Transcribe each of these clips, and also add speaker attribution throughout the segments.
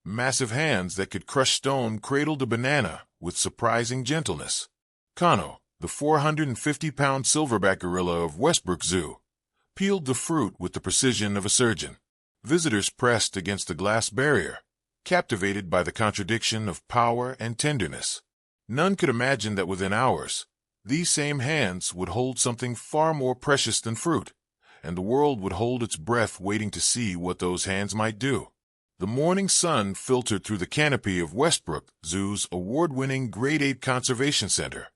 Speaker 1: Massive hands that could crush stone cradled a banana with surprising gentleness. Kano, the 450-pound silverback gorilla of Westbrook Zoo, peeled the fruit with the precision of a surgeon. Visitors pressed against the glass barrier, captivated by the contradiction of power and tenderness. None could imagine that within hours, these same hands would hold something far more precious than fruit, and the world would hold its breath waiting to see what those hands might do. The morning sun filtered through the canopy of Westbrook Zoo's award-winning Great Ape Conservation Center.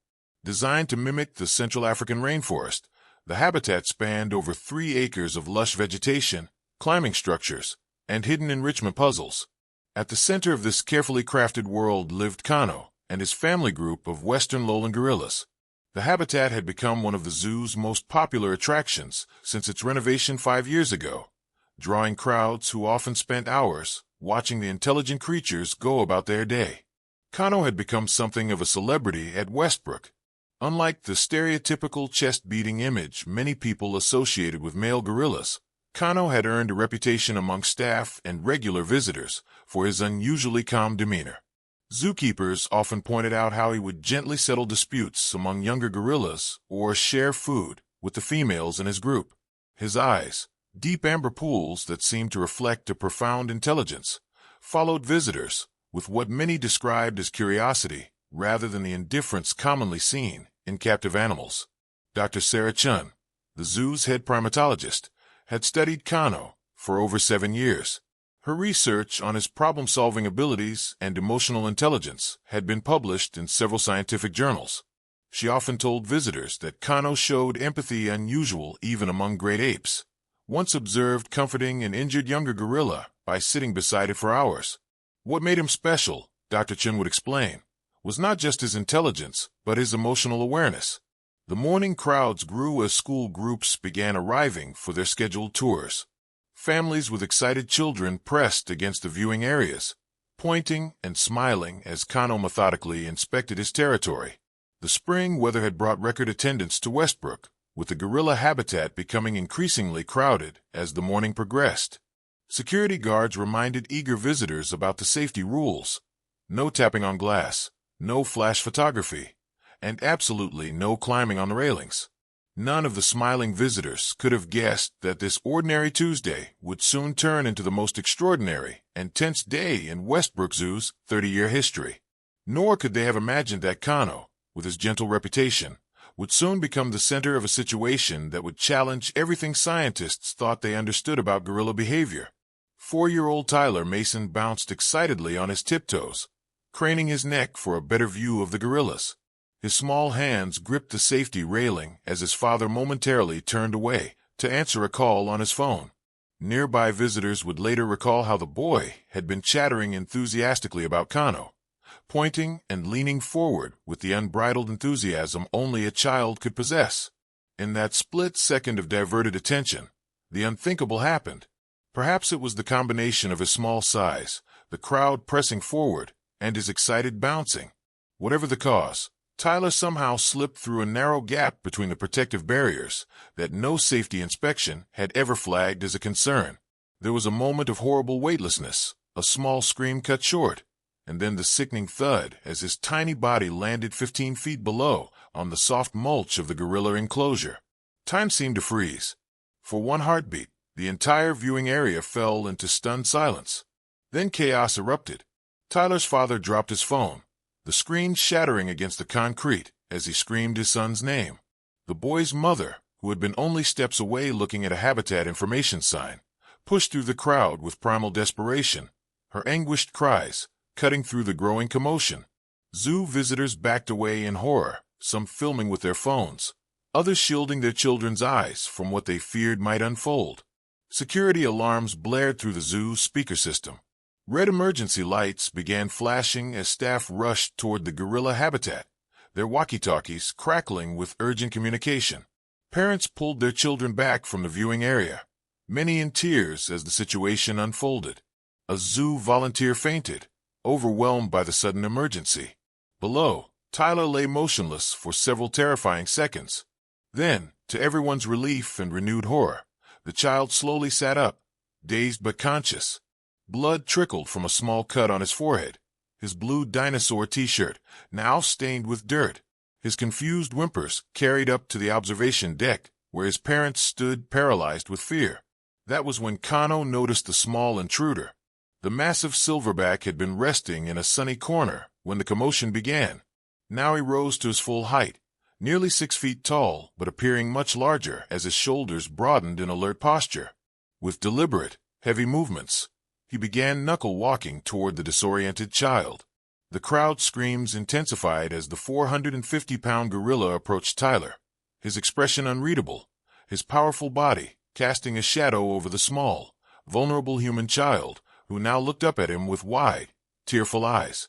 Speaker 1: Designed to mimic the Central African rainforest, the habitat spanned over 3 acres of lush vegetation, climbing structures, and hidden enrichment puzzles. At the center of this carefully crafted world lived Kano and his family group of western lowland gorillas. The habitat had become one of the zoo's most popular attractions since its renovation 5 years ago, drawing crowds who often spent hours watching the intelligent creatures go about their day. Kano had become something of a celebrity at Westbrook. Unlike the stereotypical chest-beating image many people associated with male gorillas, Kano had earned a reputation among staff and regular visitors for his unusually calm demeanor. Zookeepers often pointed out how he would gently settle disputes among younger gorillas or share food with the females in his group. His eyes, deep amber pools that seemed to reflect a profound intelligence, followed visitors with what many described as curiosity rather than the indifference commonly seen in captive animals. Dr. Sarah Chun, the zoo's head primatologist, had studied Kano for over 7 years. Her research on his problem-solving abilities and emotional intelligence had been published in several scientific journals. She often told visitors that Kano showed empathy unusual even among great apes. Once observed comforting an injured younger gorilla by sitting beside it for hours. What made him special, Dr. Chun would explain, was not just his intelligence, but his emotional awareness. The morning crowds grew as school groups began arriving for their scheduled tours. Families with excited children pressed against the viewing areas, pointing and smiling as Kano methodically inspected his territory. The spring weather had brought record attendance to Westbrook, with the gorilla habitat becoming increasingly crowded as the morning progressed. Security guards reminded eager visitors about the safety rules: no tapping on glass, no flash photography, and absolutely no climbing on the railings. None of the smiling visitors could have guessed that this ordinary Tuesday would soon turn into the most extraordinary and tense day in Westbrook Zoo's 30-year history. Nor could they have imagined that Kano, with his gentle reputation, would soon become the center of a situation that would challenge everything scientists thought they understood about gorilla behavior. 4-year-old Tyler Mason bounced excitedly on his tiptoes, craning his neck for a better view of the gorillas. His small hands gripped the safety railing as his father momentarily turned away to answer a call on his phone. Nearby visitors would later recall how the boy had been chattering enthusiastically about Kano, pointing and leaning forward with the unbridled enthusiasm only a child could possess. In that split second of diverted attention, the unthinkable happened. Perhaps it was the combination of his small size, the crowd pressing forward, and his excited bouncing. Whatever the cause, Tyler somehow slipped through a narrow gap between the protective barriers that no safety inspection had ever flagged as a concern. There was a moment of horrible weightlessness, a small scream cut short, and then the sickening thud as his tiny body landed 15 feet below on the soft mulch of the gorilla enclosure. Time seemed to freeze. For one heartbeat, the entire viewing area fell into stunned silence. Then chaos erupted. Tyler's father dropped his phone, the screen shattering against the concrete as he screamed his son's name. The boy's mother, who had been only steps away looking at a habitat information sign, pushed through the crowd with primal desperation, her anguished cries cutting through the growing commotion. Zoo visitors backed away in horror, some filming with their phones, others shielding their children's eyes from what they feared might unfold. Security alarms blared through the zoo's speaker system. Red emergency lights began flashing as staff rushed toward the gorilla habitat, their walkie-talkies crackling with urgent communication. Parents pulled their children back from the viewing area, many in tears as the situation unfolded. A zoo volunteer fainted, overwhelmed by the sudden emergency. Below, Tyler lay motionless for several terrifying seconds. Then, to everyone's relief and renewed horror, the child slowly sat up, dazed but conscious. Blood trickled from a small cut on his forehead. His blue dinosaur t-shirt, now stained with dirt. His confused whimpers carried up to the observation deck, where his parents stood paralyzed with fear. That was when Kano noticed the small intruder. The massive silverback had been resting in a sunny corner when the commotion began. Now he rose to his full height, nearly 6 feet tall, but appearing much larger as his shoulders broadened in alert posture. With deliberate, heavy movements, he began knuckle-walking toward the disoriented child. The crowd screams intensified as the 450-pound gorilla approached Tyler, his expression unreadable, his powerful body casting a shadow over the small, vulnerable human child, who now looked up at him with wide, tearful eyes.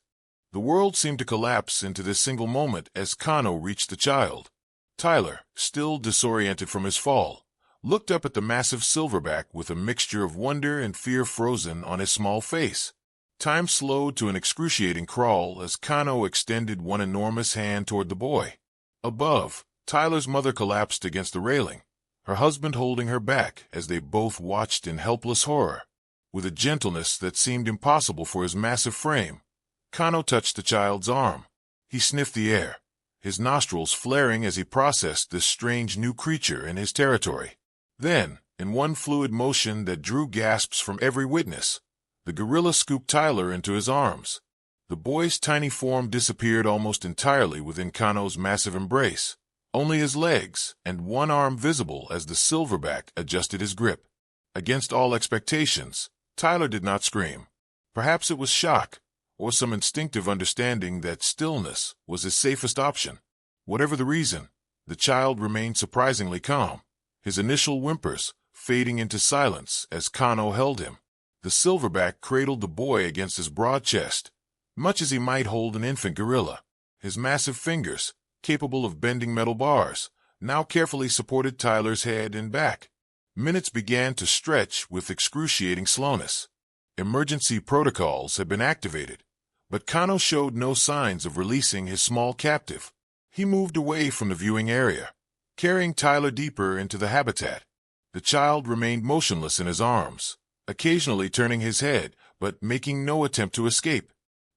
Speaker 1: The world seemed to collapse into this single moment as Kano reached the child. Tyler, still disoriented from his fall, looked up at the massive silverback with a mixture of wonder and fear frozen on his small face. Time slowed to an excruciating crawl as Kano extended one enormous hand toward the boy. Above, Tyler's mother collapsed against the railing, her husband holding her back as they both watched in helpless horror. With a gentleness that seemed impossible for his massive frame, Kano touched the child's arm. He sniffed the air, his nostrils flaring as he processed this strange new creature in his territory. Then, in one fluid motion that drew gasps from every witness, the gorilla scooped Tyler into his arms. The boy's tiny form disappeared almost entirely within Kano's massive embrace, only his legs and one arm visible as the silverback adjusted his grip. Against all expectations, Tyler did not scream. Perhaps it was shock, or some instinctive understanding that stillness was his safest option. Whatever the reason, the child remained surprisingly calm, his initial whimpers fading into silence as Kano held him. The silverback cradled the boy against his broad chest, much as he might hold an infant gorilla. His massive fingers, capable of bending metal bars, now carefully supported Tyler's head and back. Minutes began to stretch with excruciating slowness. Emergency protocols had been activated, but Kano showed no signs of releasing his small captive. He moved away from the viewing area, carrying Tyler deeper into the habitat. The child remained motionless in his arms, occasionally turning his head, but making no attempt to escape.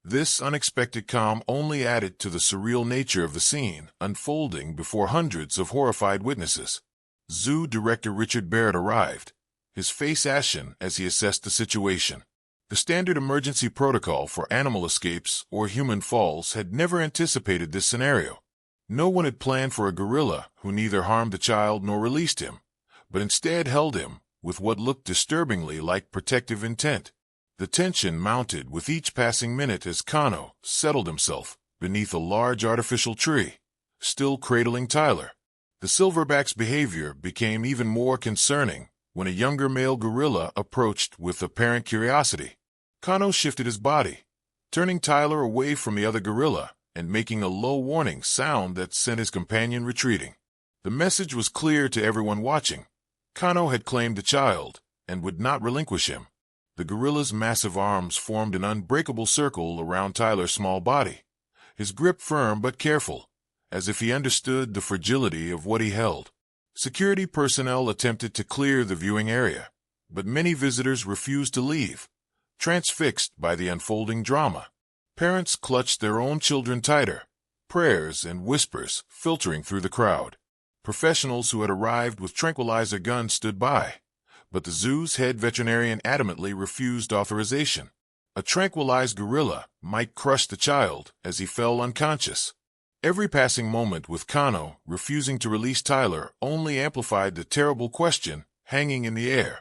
Speaker 1: This unexpected calm only added to the surreal nature of the scene unfolding before hundreds of horrified witnesses. Zoo director Richard Barrett arrived, his face ashen as he assessed the situation. The standard emergency protocol for animal escapes or human falls had never anticipated this scenario. No one had planned for a gorilla who neither harmed the child nor released him, but instead held him with what looked disturbingly like protective intent. The tension mounted with each passing minute as Kano settled himself beneath a large artificial tree, still cradling Tyler. The silverback's behavior became even more concerning when a younger male gorilla approached with apparent curiosity. Kano shifted his body, turning Tyler away from the other gorilla and making a low warning sound that sent his companion retreating. The message was clear to everyone watching. Kano had claimed the child and would not relinquish him. The gorilla's massive arms formed an unbreakable circle around Tyler's small body, his grip firm but careful, as if he understood the fragility of what he held. Security personnel attempted to clear the viewing area, but many visitors refused to leave, transfixed by the unfolding drama. Parents clutched their own children tighter, prayers and whispers filtering through the crowd. Professionals who had arrived with tranquilizer guns stood by, but the zoo's head veterinarian adamantly refused authorization. A tranquilized gorilla might crush the child as he fell unconscious. Every passing moment with Kano refusing to release Tyler only amplified the terrible question hanging in the air.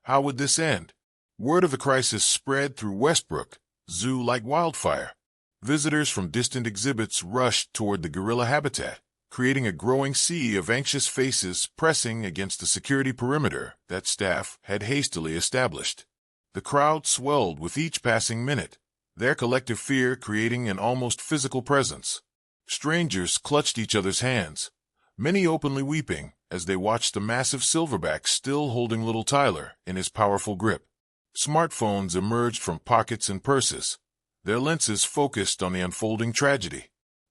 Speaker 1: How would this end? Word of the crisis spread through Westbrook Zoo like wildfire. Visitors from distant exhibits rushed toward the gorilla habitat, creating a growing sea of anxious faces pressing against the security perimeter that staff had hastily established. The crowd swelled with each passing minute, their collective fear creating an almost physical presence. Strangers clutched each other's hands, many openly weeping as they watched the massive silverback still holding little Tyler in his powerful grip. Smartphones emerged from pockets and purses, their lenses focused on the unfolding tragedy.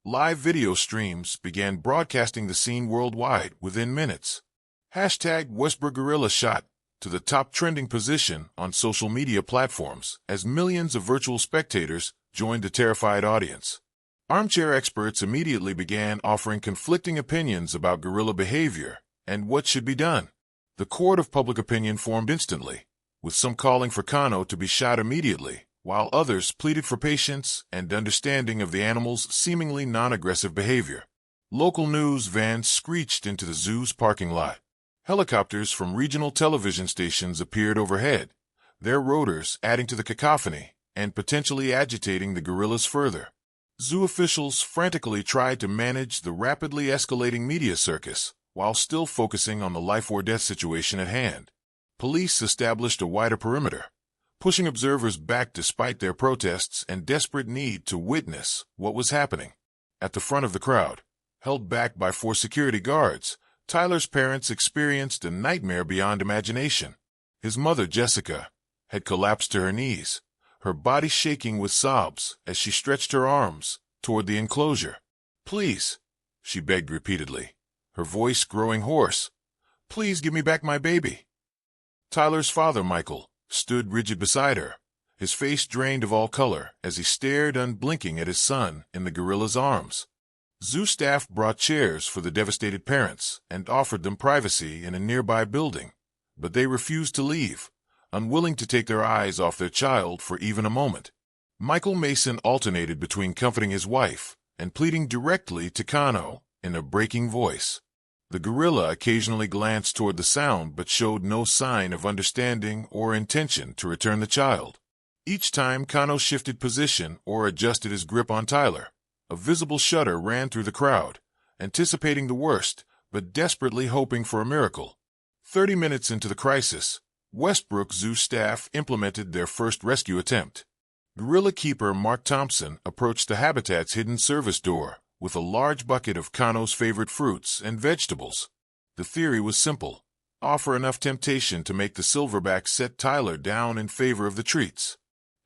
Speaker 1: Live video streams began broadcasting the scene worldwide within minutes. Hashtag Westbrook Gorilla Shot to the top trending position on social media platforms as millions of virtual spectators joined the terrified audience. Armchair experts immediately began offering conflicting opinions about gorilla behavior and what should be done. The court of public opinion formed instantly, with some calling for Kano to be shot immediately, while others pleaded for patience and understanding of the animal's seemingly non-aggressive behavior. Local news vans screeched into the zoo's parking lot. Helicopters from regional television stations appeared overhead, their rotors adding to the cacophony and potentially agitating the gorillas further. Zoo officials frantically tried to manage the rapidly escalating media circus while still focusing on the life-or-death situation at hand. Police established a wider perimeter, pushing observers back despite their protests and desperate need to witness what was happening. At the front of the crowd, held back by 4 security guards, Tyler's parents experienced a nightmare beyond imagination. His mother, Jessica, had collapsed to her knees, her body shaking with sobs as she stretched her arms toward the enclosure. "Please," she begged repeatedly, her voice growing hoarse. "Please give me back my baby." Tyler's father, Michael, stood rigid beside her, his face drained of all color as he stared unblinking at his son in the gorilla's arms. Zoo staff brought chairs for the devastated parents and offered them privacy in a nearby building, but they refused to leave, unwilling to take their eyes off their child for even a moment. Michael Mason alternated between comforting his wife and pleading directly to Kano in a breaking voice. The gorilla occasionally glanced toward the sound but showed no sign of understanding or intention to return the child. Each time Kano shifted position or adjusted his grip on Tyler, a visible shudder ran through the crowd, anticipating the worst, but desperately hoping for a miracle. 30 minutes into the crisis, Westbrook Zoo staff implemented their first rescue attempt. Gorilla keeper Mark Thompson approached the habitat's hidden service door with a large bucket of Kano's favorite fruits and vegetables. The theory was simple: offer enough temptation to make the silverback set Tyler down in favor of the treats.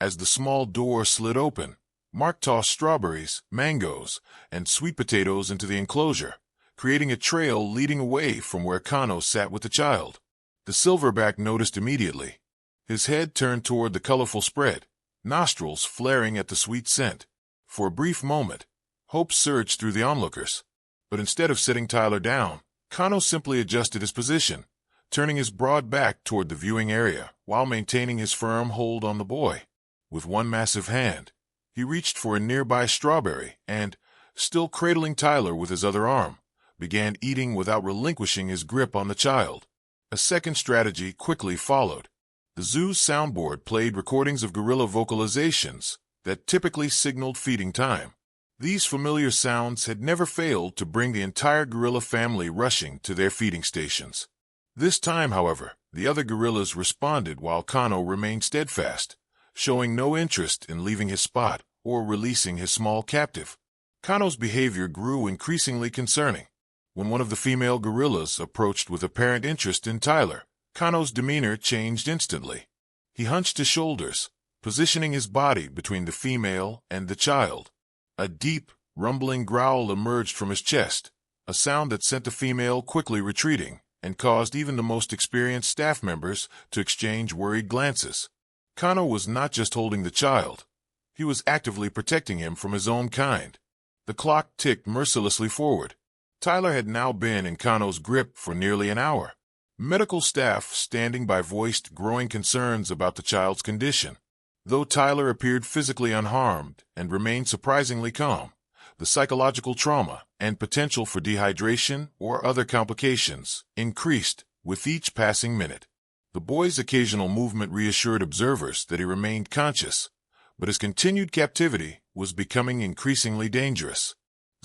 Speaker 1: As the small door slid open, Mark tossed strawberries, mangoes, and sweet potatoes into the enclosure, creating a trail leading away from where Kano sat with the child. The silverback noticed immediately. His head turned toward the colorful spread, nostrils flaring at the sweet scent. For a brief moment, hope surged through the onlookers. But instead of setting Tyler down, Kano simply adjusted his position, turning his broad back toward the viewing area while maintaining his firm hold on the boy. With one massive hand, he reached for a nearby strawberry and, still cradling Tyler with his other arm, began eating without relinquishing his grip on the child. A second strategy quickly followed. The zoo's soundboard played recordings of gorilla vocalizations that typically signaled feeding time. These familiar sounds had never failed to bring the entire gorilla family rushing to their feeding stations. This time, however, the other gorillas responded while Kano remained steadfast, showing no interest in leaving his spot or releasing his small captive. Kano's behavior grew increasingly concerning. When one of the female gorillas approached with apparent interest in Tyler, Kano's demeanor changed instantly. He hunched his shoulders, positioning his body between the female and the child. A deep, rumbling growl emerged from his chest, a sound that sent the female quickly retreating and caused even the most experienced staff members to exchange worried glances. Kano was not just holding the child. He was actively protecting him from his own kind. The clock ticked mercilessly forward. Tyler had now been in Kano's grip for nearly an hour. Medical staff standing by voiced growing concerns about the child's condition. Though Tyler appeared physically unharmed and remained surprisingly calm, the psychological trauma and potential for dehydration or other complications increased with each passing minute. The boy's occasional movement reassured observers that he remained conscious, but his continued captivity was becoming increasingly dangerous.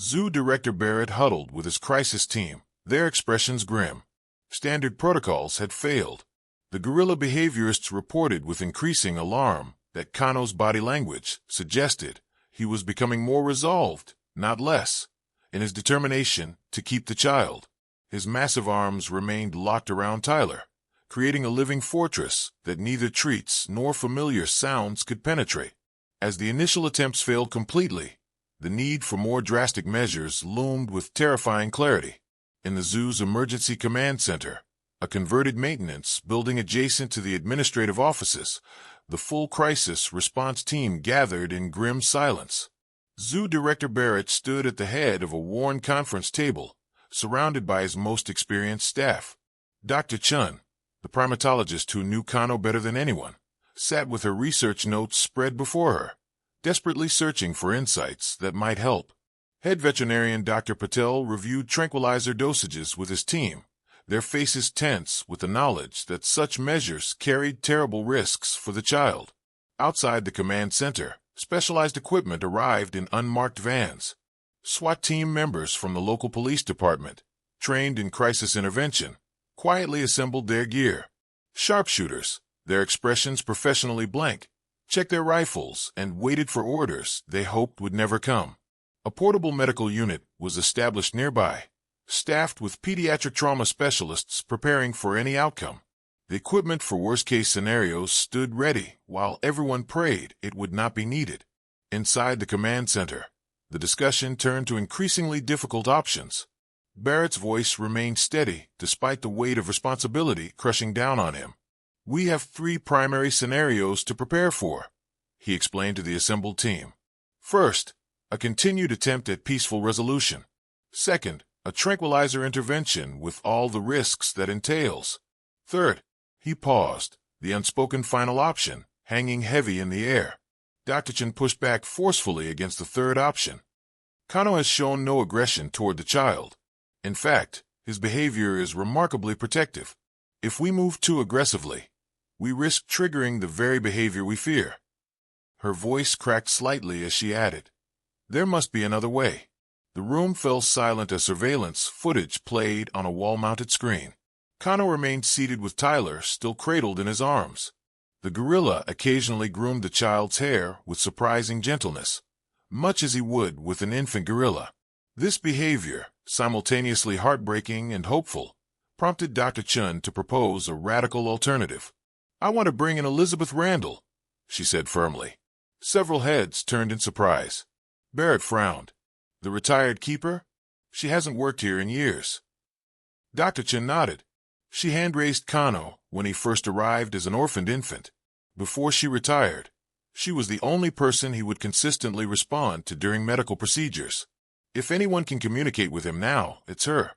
Speaker 1: Zoo Director Barrett huddled with his crisis team, their expressions grim. Standard protocols had failed. The gorilla behaviorists reported with increasing alarm that Kano's body language suggested he was becoming more resolved, not less, in his determination to keep the child. His massive arms remained locked around Tyler, creating a living fortress that neither treats nor familiar sounds could penetrate. As the initial attempts failed completely, the need for more drastic measures loomed with terrifying clarity. In the zoo's emergency command center, a converted maintenance building adjacent to the administrative offices. The full crisis response team gathered in grim silence. Zoo Director Barrett stood at the head of a worn conference table, surrounded by his most experienced staff. Dr. Chun, the primatologist who knew Kano better than anyone, sat with her research notes spread before her, desperately searching for insights that might help. Head veterinarian Dr. Patel reviewed tranquilizer dosages with his team, their faces tense with the knowledge that such measures carried terrible risks for the child. Outside the command center, specialized equipment arrived in unmarked vans. SWAT team members from the local police department, trained in crisis intervention, quietly assembled their gear. Sharpshooters, their expressions professionally blank, checked their rifles and waited for orders they hoped would never come. A portable medical unit was established nearby, staffed with pediatric trauma specialists preparing for any outcome. The equipment for worst-case scenarios stood ready while everyone prayed it would not be needed. Inside the command center, the discussion turned to increasingly difficult options. Barrett's voice remained steady despite the weight of responsibility crushing down on him. "We have 3 primary scenarios to prepare for," he explained to the assembled team. "First, a continued attempt at peaceful resolution. Second, a tranquilizer intervention with all the risks that entails. Third," he paused, the unspoken final option hanging heavy in the air. Dr. Chen pushed back forcefully against the third option. "Kano has shown no aggression toward the child. In fact, his behavior is remarkably protective. If we move too aggressively, we risk triggering the very behavior we fear." Her voice cracked slightly as she added, "There must be another way." The room fell silent as surveillance footage played on a wall-mounted screen. Kano remained seated with Tyler still cradled in his arms. The gorilla occasionally groomed the child's hair with surprising gentleness, much as he would with an infant gorilla. This behavior, simultaneously heartbreaking and hopeful, prompted Dr. Chun to propose a radical alternative. "I want to bring in Elizabeth Randall," she said firmly. Several heads turned in surprise. Barrett frowned. "The retired keeper? She hasn't worked here in years." Dr. Chun nodded. "She hand-raised Kano when he first arrived as an orphaned infant. Before she retired, she was the only person he would consistently respond to during medical procedures. If anyone can communicate with him now, it's her."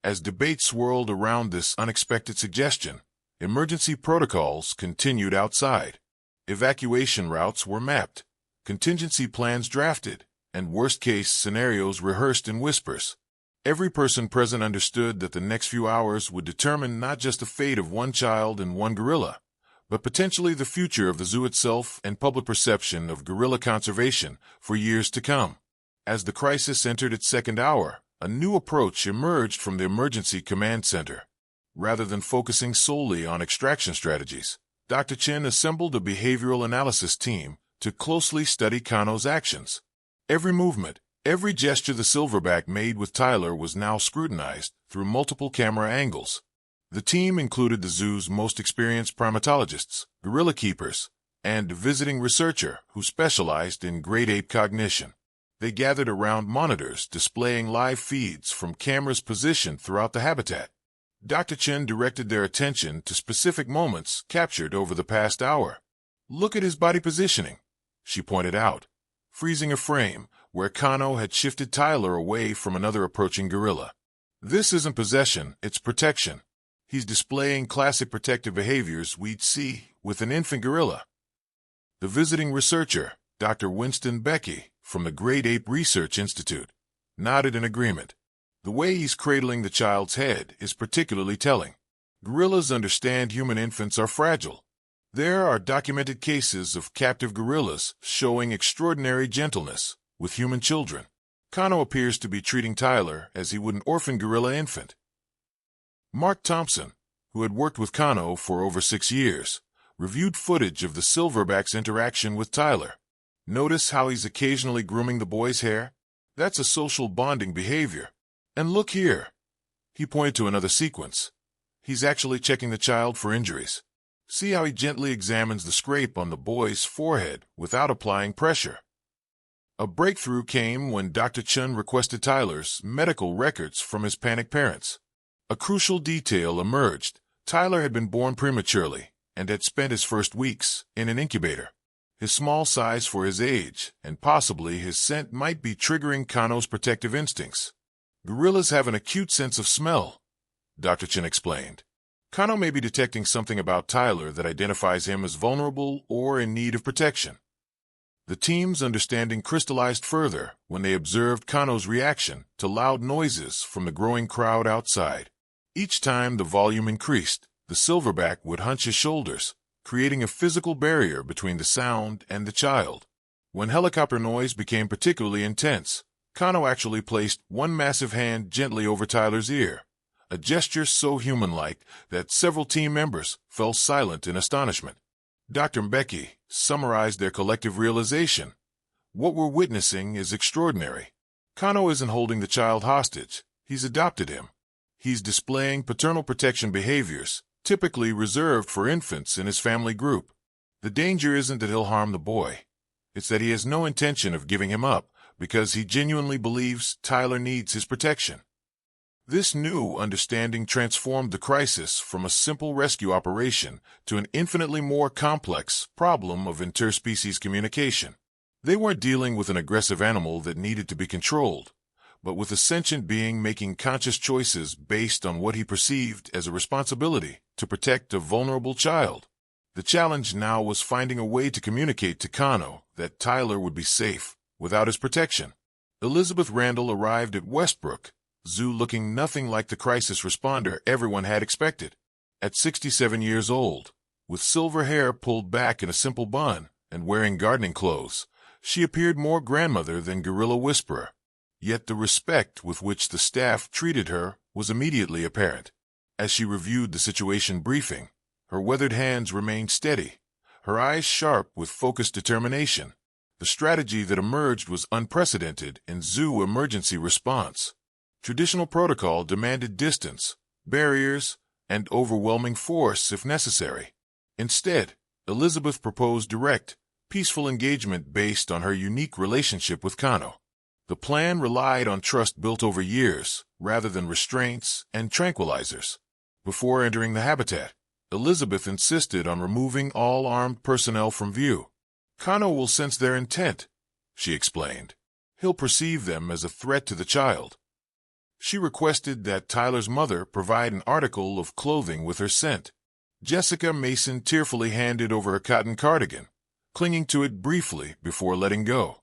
Speaker 1: As debate swirled around this unexpected suggestion, emergency protocols continued outside. Evacuation routes were mapped, contingency plans drafted, and worst-case scenarios rehearsed in whispers. Every person present understood that the next few hours would determine not just the fate of one child and one gorilla, but potentially the future of the zoo itself and public perception of gorilla conservation for years to come. As the crisis entered its second hour, a new approach emerged from the emergency command center. Rather than focusing solely on extraction strategies, Dr. Chen assembled a behavioral analysis team to closely study Kano's actions. Every movement, every gesture the silverback made with Tyler was now scrutinized through multiple camera angles. The team included the zoo's most experienced primatologists, gorilla keepers, and a visiting researcher who specialized in great ape cognition. They gathered around monitors displaying live feeds from cameras positioned throughout the habitat. Dr. Chen directed their attention to specific moments captured over the past hour. "Look at his body positioning," she pointed out, freezing a frame where Kano had shifted Tyler away from another approaching gorilla. "This isn't possession, it's protection. He's displaying classic protective behaviors we'd see with an infant gorilla." The visiting researcher, Dr. Winston Becky, from the Great Ape Research Institute, nodded in agreement. "The way he's cradling the child's head is particularly telling. Gorillas understand human infants are fragile. There are documented cases of captive gorillas showing extraordinary gentleness with human children. Kano appears to be treating Tyler as he would an orphan gorilla infant." Mark Thompson, who had worked with Kano for over 6 years, reviewed footage of the silverback's interaction with Tyler. "Notice how he's occasionally grooming the boy's hair? That's a social bonding behavior. And look here." He pointed to another sequence. "He's actually checking the child for injuries. See how he gently examines the scrape on the boy's forehead without applying pressure." A breakthrough came when Dr. Chun requested Tyler's medical records from his panicked parents. A crucial detail emerged. Tyler had been born prematurely and had spent his first weeks in an incubator. His small size for his age, and possibly his scent, might be triggering Kano's protective instincts. Gorillas have an acute sense of smell, Dr. Chen explained. Kano may be detecting something about Tyler that identifies him as vulnerable or in need of protection. The team's understanding crystallized further when they observed Kano's reaction to loud noises from the growing crowd outside. Each time the volume increased, the silverback would hunch his shoulders, creating a physical barrier between the sound and the child. When helicopter noise became particularly intense, Kano actually placed one massive hand gently over Tyler's ear, a gesture so human-like that several team members fell silent in astonishment. Dr. Mbeki summarized their collective realization. What we're witnessing is extraordinary. Kano isn't holding the child hostage. He's adopted him. He's displaying paternal protection behaviors, typically reserved for infants in his family group. The danger isn't that he'll harm the boy. It's that he has no intention of giving him up because he genuinely believes Tyler needs his protection. This new understanding transformed the crisis from a simple rescue operation to an infinitely more complex problem of interspecies communication. They weren't dealing with an aggressive animal that needed to be controlled, but with a sentient being making conscious choices based on what he perceived as a responsibility to protect a vulnerable child. The challenge now was finding a way to communicate to Kano that Tyler would be safe without his protection. Elizabeth Randall arrived at Westbrook Zoo looking nothing like the crisis responder everyone had expected. At 67 years old, with silver hair pulled back in a simple bun and wearing gardening clothes, she appeared more grandmother than gorilla whisperer. Yet the respect with which the staff treated her was immediately apparent. As she reviewed the situation briefing, her weathered hands remained steady, her eyes sharp with focused determination. The strategy that emerged was unprecedented in zoo emergency response. Traditional protocol demanded distance, barriers, and overwhelming force if necessary. Instead, Elizabeth proposed direct, peaceful engagement based on her unique relationship with Kano. The plan relied on trust built over years, rather than restraints and tranquilizers. Before entering the habitat, Elizabeth insisted on removing all armed personnel from view. Kano will sense their intent, she explained. He'll perceive them as a threat to the child. She requested that Tyler's mother provide an article of clothing with her scent. Jessica Mason tearfully handed over her cotton cardigan, clinging to it briefly before letting go.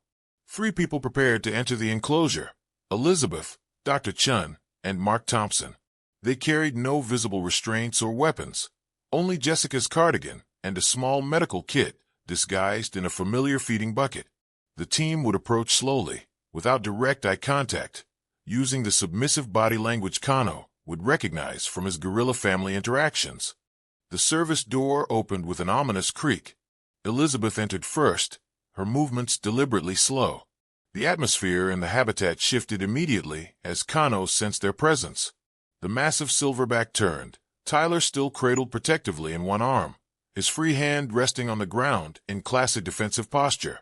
Speaker 1: 3 people prepared to enter the enclosure: Elizabeth, Dr. Chun, and Mark Thompson. They carried no visible restraints or weapons, only Jessica's cardigan and a small medical kit disguised in a familiar feeding bucket. The team would approach slowly, without direct eye contact, using the submissive body language Kano would recognize from his gorilla family interactions. The service door opened with an ominous creak. Elizabeth entered first, her movements deliberately slow. The atmosphere in the habitat shifted immediately as Kano sensed their presence. The massive silverback turned, Tyler still cradled protectively in one arm, his free hand resting on the ground in classic defensive posture.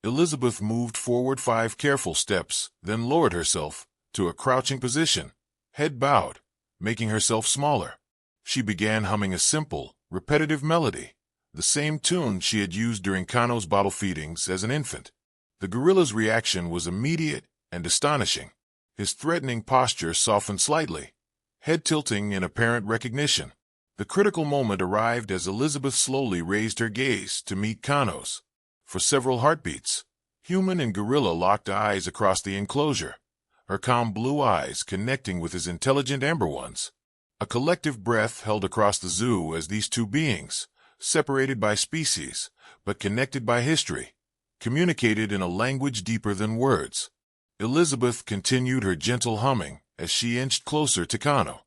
Speaker 1: Elizabeth moved forward 5 careful steps, then lowered herself to a crouching position, head bowed, making herself smaller. She began humming a simple, repetitive melody, the same tune she had used during Kano's bottle feedings as an infant. The gorilla's reaction was immediate and astonishing. His threatening posture softened slightly, head tilting in apparent recognition. The critical moment arrived as Elizabeth slowly raised her gaze to meet Kano's. For several heartbeats, human and gorilla locked eyes across the enclosure, her calm blue eyes connecting with his intelligent amber ones. A collective breath held across the zoo as these 2 beings, separated by species, but connected by history, communicated in a language deeper than words. Elizabeth continued her gentle humming as she inched closer to Kano.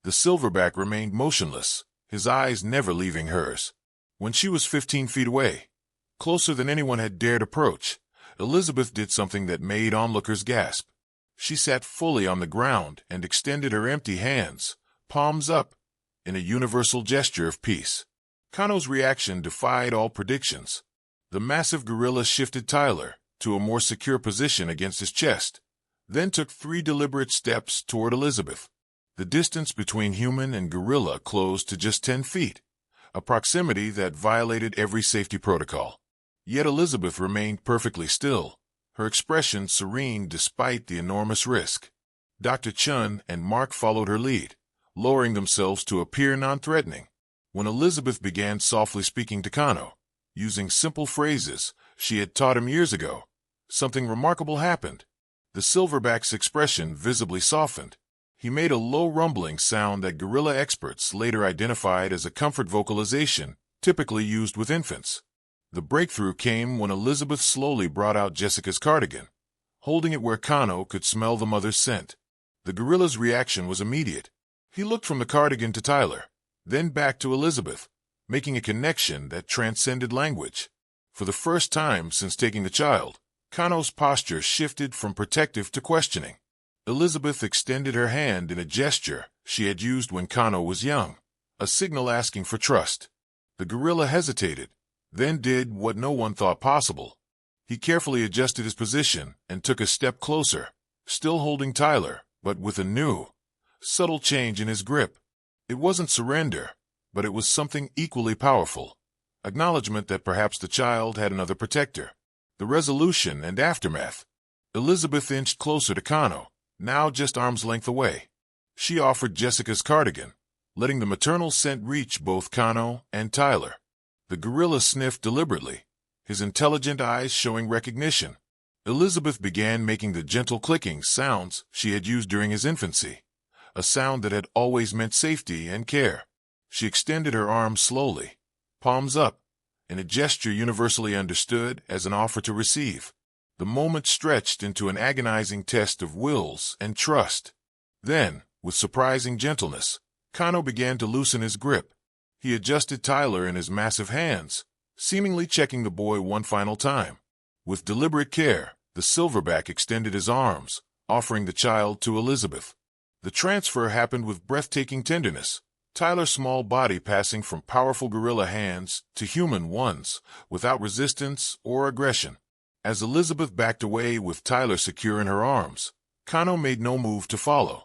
Speaker 1: The silverback remained motionless, his eyes never leaving hers. When she was 15 feet away, closer than anyone had dared approach, Elizabeth did something that made onlookers gasp. She sat fully on the ground and extended her empty hands, palms up, in a universal gesture of peace. Kano's reaction defied all predictions. The massive gorilla shifted Tyler to a more secure position against his chest, then took 3 deliberate steps toward Elizabeth. The distance between human and gorilla closed to just 10 feet, a proximity that violated every safety protocol. Yet Elizabeth remained perfectly still, her expression serene despite the enormous risk. Dr. Chun and Mark followed her lead, lowering themselves to appear non-threatening. When Elizabeth began softly speaking to Kano, using simple phrases she had taught him years ago, something remarkable happened. The silverback's expression visibly softened. He made a low rumbling sound that gorilla experts later identified as a comfort vocalization, typically used with infants. The breakthrough came when Elizabeth slowly brought out Jessica's cardigan, holding it where Kano could smell the mother's scent. The gorilla's reaction was immediate. He looked from the cardigan to Tyler, then back to Elizabeth, making a connection that transcended language. For the first time since taking the child, Kano's posture shifted from protective to questioning. Elizabeth extended her hand in a gesture she had used when Kano was young, a signal asking for trust. The gorilla hesitated, then did what no one thought possible. He carefully adjusted his position and took a step closer, still holding Tyler, but with a new, subtle change in his grip. It wasn't surrender, but it was something equally powerful. Acknowledgement that perhaps the child had another protector. The resolution and aftermath. Elizabeth inched closer to Kano, now just arm's length away. She offered Jessica's cardigan, letting the maternal scent reach both Kano and Tyler. The gorilla sniffed deliberately, his intelligent eyes showing recognition. Elizabeth began making the gentle clicking sounds she had used during his infancy, a sound that had always meant safety and care. She extended her arms slowly, palms up, in a gesture universally understood as an offer to receive. The moment stretched into an agonizing test of wills and trust. Then, with surprising gentleness, Kano began to loosen his grip. He adjusted Tyler in his massive hands, seemingly checking the boy one final time. With deliberate care, the silverback extended his arms, offering the child to Elizabeth. The transfer happened with breathtaking tenderness, Tyler's small body passing from powerful gorilla hands to human ones, without resistance or aggression. As Elizabeth backed away with Tyler secure in her arms, Kano made no move to follow.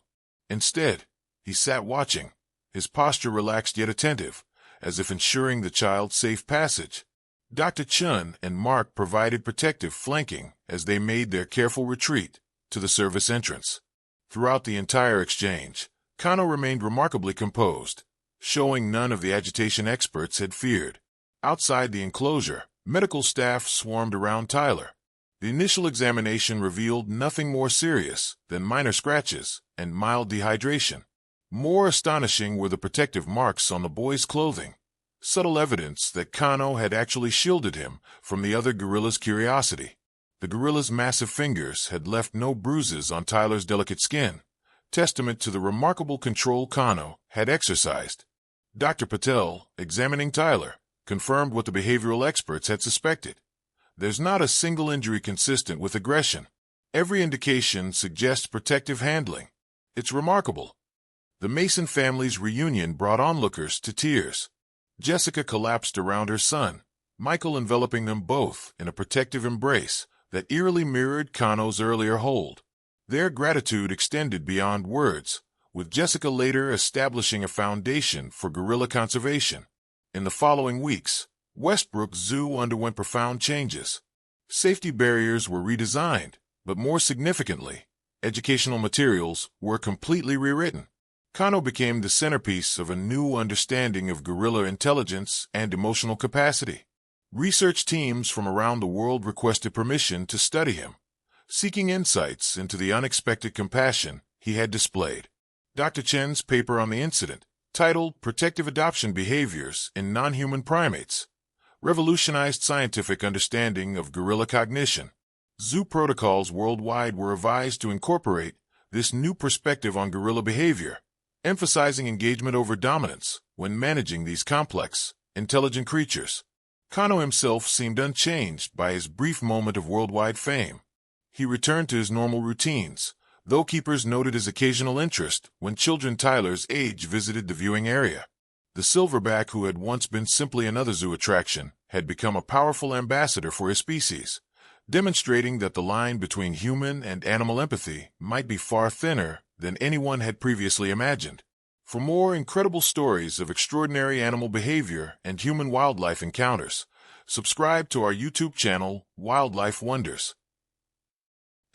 Speaker 1: Instead, he sat watching, his posture relaxed yet attentive, as if ensuring the child's safe passage. Dr. Chun and Mark provided protective flanking as they made their careful retreat to the service entrance. Throughout the entire exchange, Kano remained remarkably composed, showing none of the agitation experts had feared. Outside the enclosure, medical staff swarmed around Tyler. The initial examination revealed nothing more serious than minor scratches and mild dehydration. More astonishing were the protective marks on the boy's clothing, subtle evidence that Kano had actually shielded him from the other gorilla's curiosity. The gorilla's massive fingers had left no bruises on Tyler's delicate skin, testament to the remarkable control Kano had exercised. Dr. Patel, examining Tyler, confirmed what the behavioral experts had suspected. There's not a single injury consistent with aggression. Every indication suggests protective handling. It's remarkable. The Mason family's reunion brought onlookers to tears. Jessica collapsed around her son, Michael enveloping them both in a protective embrace that eerily mirrored Kano's earlier hold. Their gratitude extended beyond words, with Jessica later establishing a foundation for gorilla conservation. In the following weeks, Westbrook Zoo underwent profound changes. Safety barriers were redesigned, but more significantly, educational materials were completely rewritten. Kano became the centerpiece of a new understanding of gorilla intelligence and emotional capacity. Research teams from around the world requested permission to study him, seeking insights into the unexpected compassion he had displayed. Dr. Chen's paper on the incident, titled Protective Adoption Behaviors in Non-Human Primates, revolutionized scientific understanding of gorilla cognition. Zoo protocols worldwide were revised to incorporate this new perspective on gorilla behavior, emphasizing engagement over dominance when managing these complex, intelligent creatures. Kano himself seemed unchanged by his brief moment of worldwide fame. He returned to his normal routines, though keepers noted his occasional interest when children Tyler's age visited the viewing area. The silverback, who had once been simply another zoo attraction, had become a powerful ambassador for his species, demonstrating that the line between human and animal empathy might be far thinner than anyone had previously imagined. For more incredible stories of extraordinary animal behavior and human-wildlife encounters, subscribe to our YouTube channel, Wildlife Wonders.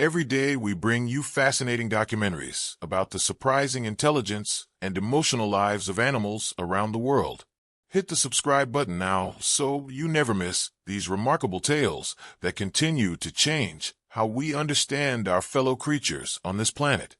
Speaker 1: Every day we bring you fascinating documentaries about the surprising intelligence and emotional lives of animals around the world. Hit the subscribe button now so you never miss these remarkable tales that continue to change how we understand our fellow creatures on this planet.